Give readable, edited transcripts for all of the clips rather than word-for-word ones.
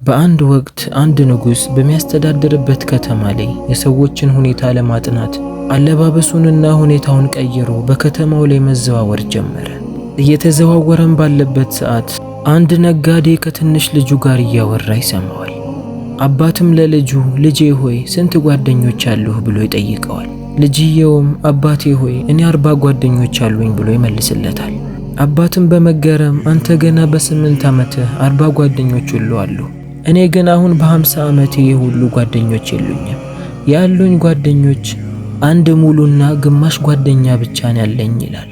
በአንድ ወቅት አንድ ንጉስ በሚያስተዳድርበት ከተማ ላይ የሰዎችን ሁኔታ ለማጥናት አለባበሱንና ሁኔታውን ቀይሮ በከተማው ላይ መዘዋወር ጀመረ። እየተዘዋወረም ባለበት ሰዓት አንድ ነጋዴ ከትንሽ ልጁ ጋር እያወራ ይሰማዋል። አባትም ለልጁ ልጄ ሆይ ስንት ጓደኞች አሉህ ብሎ ይጠይቀዋል። ልጅየውም አባቴ ሆይ እኔ 40 ጓደኞች አሉኝ ብሎ ይመልስለታል። አባትም በመገረም አንተ ገና በ8 ዓመትህ 40 ጓደኞች ሁሉ አሉ፣ እኔ ግን አሁን በ50 ዓመቴ ሁሉ ጓደኞች የሉኝም። ያሉኝ ጓደኞች አንድ ሙሉና ግማሽ ጓደኛ ብቻ ነው ያለኝ ይላል።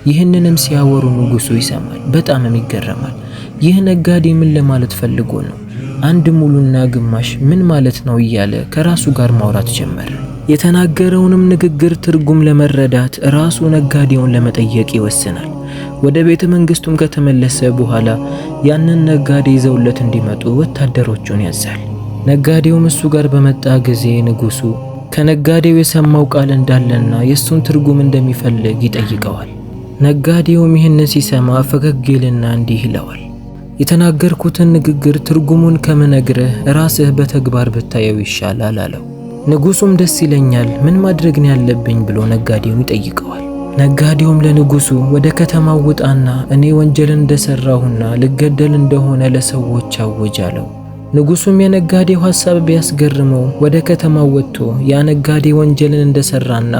ይህንንም ሲያወሩ ንጉሱ ይሰማል፣ በጣምም ይገረማል። ይህ ነጋዴ ምን ለማለት ፈልጎ ነው? አንድ ሙሉና ግማሽ ምን ማለት ነው እያለ ከራሱ ጋር ማውራት ጀመረ። የተናገረውንም ንግግር ትርጉም ለመረዳት ራሱ ነጋዴውን ለመጠየቅ ይወስናል። ወደ ቤተ መንግስቱም ከተመለሰ በኋላ ያንን ነጋዴ ይዘውለት እንዲመጡ ወታደሮቹን ያዛል። ነጋዴውም እሱ ጋር በመጣ ጊዜ ንጉሱ ከነጋዴው የሰማው ቃል እንዳለና የሱን ትርጉም እንደሚፈልግ ይጠይቀዋል። ነጋዴውም ይህንን ሲሰማ ፈገግ ይልና እንዲህ ይለዋል፣ የተናገርኩትን ንግግር ትርጉሙን ከምነግርህ ራስህ በተግባር ብታየው ይሻላል አለው። ንጉሱም ደስ ይለኛል፣ ምን ማድረግ ነው ያለብኝ ብሎ ነጋዴውን ይጠይቀዋል። ነጋዴውም ለንጉሱ ወደ ከተማው ውጣና እኔ ወንጀል እንደሰራሁና ልገደል እንደሆነ ለሰዎች አውጅ አለው። ንጉሱም የነጋዴው ሐሳብ ቢያስገርመው ወደ ከተማው ወጥቶ ያ ነጋዴ ወንጀልን እንደሰራና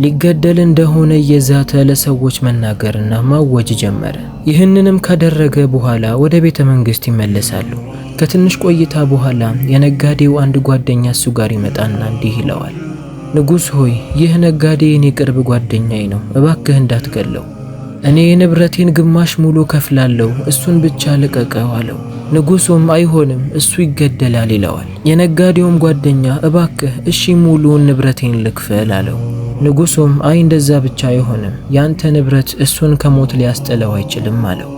ሊገደል እንደሆነ እየዛተ ለሰዎች መናገርና ማወጅ ጀመረ። ይህንንም ካደረገ በኋላ ወደ ቤተ መንግስት ይመለሳሉ። ከትንሽ ቆይታ በኋላ የነጋዴው አንድ ጓደኛ እሱ ጋር ይመጣና እንዲህ ይለዋል፣ ንጉስ ሆይ ይህ ነጋዴ የኔ ቅርብ ጓደኛዬ ነው፣ እባክህ እንዳትገለው። እኔ የንብረቴን ግማሽ ሙሉ ከፍላለሁ፣ እሱን ብቻ ልቀቀው አለው። ንጉሱም አይሆንም እሱ ይገደላል ይለዋል። የነጋዴውም ጓደኛ እባክህ እሺ ሙሉውን ንብረቴን ልክፈል አለው። ንጉሱም አይ እንደዛ ብቻ አይሆንም፣ ያንተ ንብረት እሱን ከሞት ሊያስጥለው አይችልም አለው።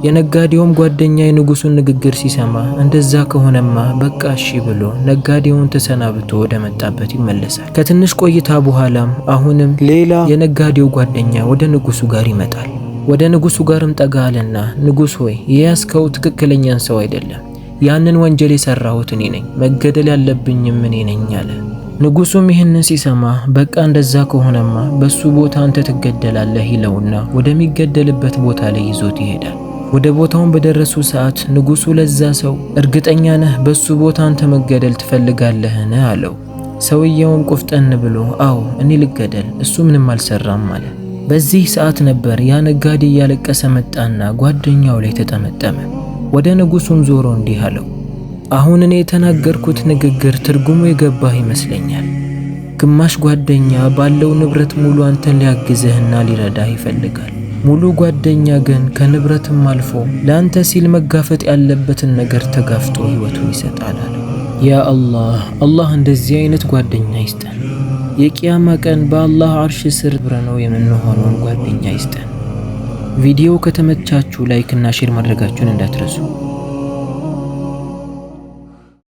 የነጋዴውም ጓደኛ የንጉሱን ንግግር ሲሰማ እንደዛ ከሆነማ በቃ እሺ ብሎ ነጋዴውን ተሰናብቶ ወደ መጣበት ይመለሳል። ከትንሽ ቆይታ በኋላም አሁንም ሌላ የነጋዴው ጓደኛ ወደ ንጉሱ ጋር ይመጣል። ወደ ንጉሱ ጋርም ጠጋ አለና ንጉስ ሆይ የያዝከው ትክክለኛን ሰው አይደለም፣ ያንን ወንጀል የሰራሁት እኔ ነኝ፣ መገደል ያለብኝም እኔ ነኝ አለ። ንጉሱም ይህንን ሲሰማ በቃ እንደዛ ከሆነማ በሱ ቦታ አንተ ትገደላለህ ይለውና ወደሚገደልበት ቦታ ላይ ይዞት ይሄዳል። ወደ ቦታውን በደረሱ ሰዓት ንጉሱ ለዛ ሰው እርግጠኛ ነህ በሱ ቦታ አንተ መገደል ትፈልጋለህን አለው። ሰውየውም ቆፍጠን ብሎ አዎ እኔ ልገደል፣ እሱ ምንም አልሰራም አለ። በዚህ ሰዓት ነበር ያ ነጋዴ እያለቀሰ መጣና ጓደኛው ላይ ተጠመጠመ። ወደ ንጉሱም ዞሮ እንዲህ አለው፣ አሁን እኔ የተናገርኩት ንግግር ትርጉሙ የገባህ ይመስለኛል። ግማሽ ጓደኛ ባለው ንብረት ሙሉ አንተን ሊያግዝህና ሊረዳህ ይፈልጋል። ሙሉ ጓደኛ ግን ከንብረትም አልፎ ለአንተ ሲል መጋፈጥ ያለበትን ነገር ተጋፍጦ ህይወቱን ይሰጣል አለ። ያ አላህ፣ አላህ እንደዚህ አይነት ጓደኛ ይስጠን። የቂያማ ቀን በአላህ አርሽ ስር ብረነው የምንሆነውን ጓደኛ ይስጠን። ቪዲዮ ከተመቻችሁ ላይክ እና ሼር ማድረጋችሁን እንዳትረሱ።